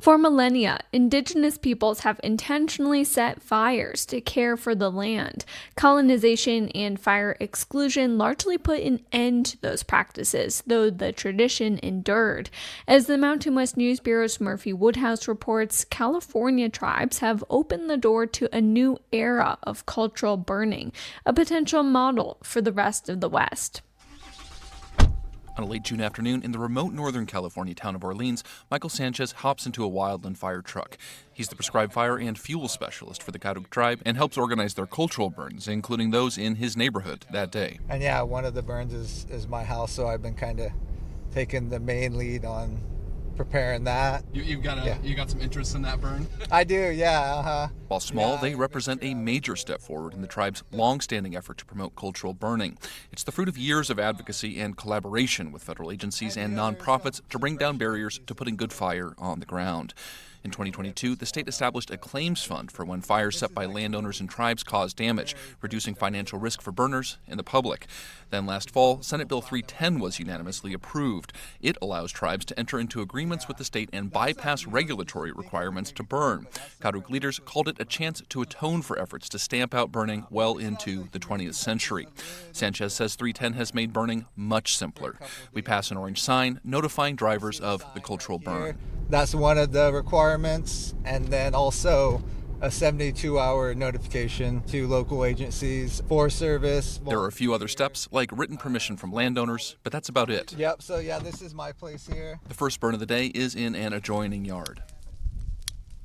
For millennia, Indigenous peoples have intentionally set fires to care for the land. Colonization and fire exclusion largely put an end to those practices, though the tradition endured. As the Mountain West News Bureau's Murphy Woodhouse reports, California tribes have opened the door to a new era of cultural burning, a potential model for the rest of the West. On a late June afternoon in the remote Northern California town of Orleans, Michael Sanchez hops into a wildland fire truck. He's the prescribed fire and fuel specialist for the Karuk Tribe and helps organize their cultural burns, including those in his neighborhood that day. And yeah, one of the burns is my house, so I've been kind of taking the main lead on preparing that. You got some interest in that burn? I do, yeah. While small, they represent a major step forward in the tribe's long-standing effort to promote cultural burning. It's the fruit of years of advocacy and collaboration with federal agencies and nonprofits to bring down barriers to putting good fire on the ground. In 2022, the state established a claims fund for when fires set by landowners and tribes cause damage, reducing financial risk for burners and the public. Then last fall, Senate Bill 310 was unanimously approved. It allows tribes to enter into agreements with the state and bypass regulatory requirements to burn. Karuk leaders called it a chance to atone for efforts to stamp out burning well into the 20th century. Sanchez says 310 has made burning much simpler. We pass an orange sign notifying drivers of the cultural burn. That's one of the requirements, and then also a 72-hour notification to local agencies, Forest Service. There are a few other steps, like written permission from landowners, but that's about it. Yep, so yeah, this is my place here. The first burn of the day is in an adjoining yard.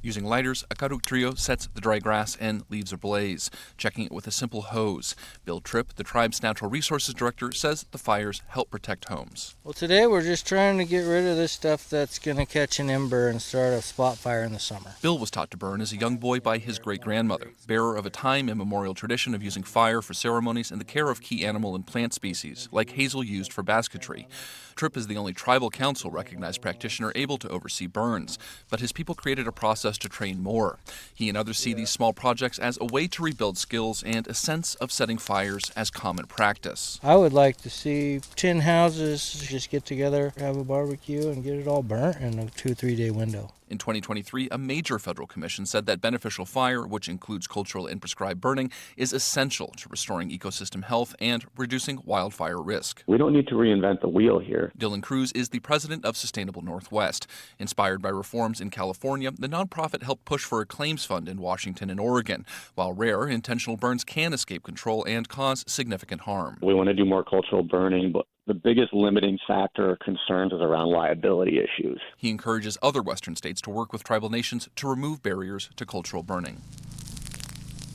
Using lighters, a Karuk trio sets the dry grass and leaves ablaze, checking it with a simple hose. Bill Tripp, the tribe's natural resources director, says the fires help protect homes. Well, today we're just trying to get rid of this stuff that's going to catch an ember and start a spot fire in the summer. Bill was taught to burn as a young boy by his great-grandmother, bearer of a time immemorial tradition of using fire for ceremonies and the care of key animal and plant species, like hazel used for basketry. Tripp is the only tribal council-recognized practitioner able to oversee burns, but his people created a process to train more. He and others see these small projects as a way to rebuild skills and a sense of setting fires as common practice. I would like to see 10 houses just get together, have a barbecue, and get it all burnt in a 2-3 day window. In 2023, a major federal commission said that beneficial fire, which includes cultural and prescribed burning, is essential to restoring ecosystem health and reducing wildfire risk. We don't need to reinvent the wheel here. Dylan Cruz is the president of Sustainable Northwest. Inspired by reforms in California, the nonprofit helped push for a claims fund in Washington and Oregon. While rare, intentional burns can escape control and cause significant harm. We want to do more cultural burning, but the biggest limiting factor or concerns is around liability issues. He encourages other Western states to work with tribal nations to remove barriers to cultural burning.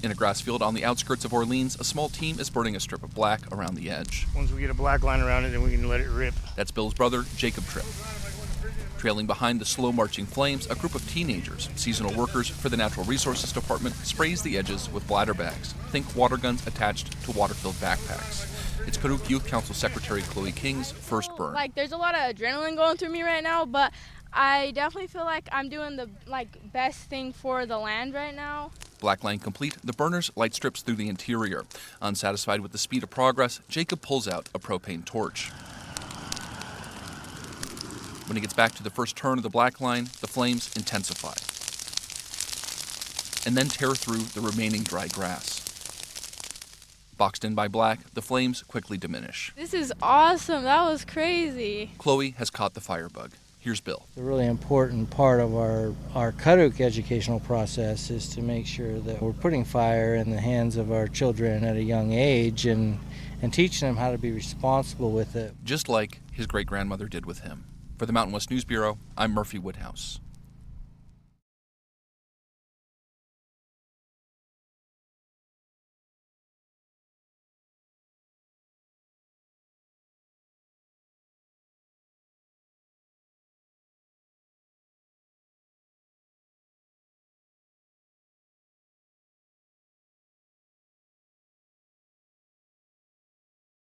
In a grass field on the outskirts of Orleans, a small team is burning a strip of black around the edge. Once we get a black line around it, then we can let it rip. That's Bill's brother, Jacob Tripp. Trailing behind the slow-marching flames, a group of teenagers, seasonal workers for the Natural Resources Department, sprays the edges with bladder bags. Think water guns attached to water-filled backpacks. It's Karuk Youth Council Secretary Chloe King's first burn. There's a lot of adrenaline going through me right now, but I definitely feel like I'm doing the best thing for the land right now. Black line complete, the burners light strips through the interior. Unsatisfied with the speed of progress, Jacob pulls out a propane torch. When he gets back to the first turn of the black line, the flames intensify and then tear through the remaining dry grass. Boxed in by black, the flames quickly diminish. This is awesome. That was crazy. Chloe has caught the firebug. Here's Bill. The really important part of our Karuk educational process is to make sure that we're putting fire in the hands of our children at a young age and teaching them how to be responsible with it. Just like his great-grandmother did with him. For the Mountain West News Bureau, I'm Murphy Woodhouse.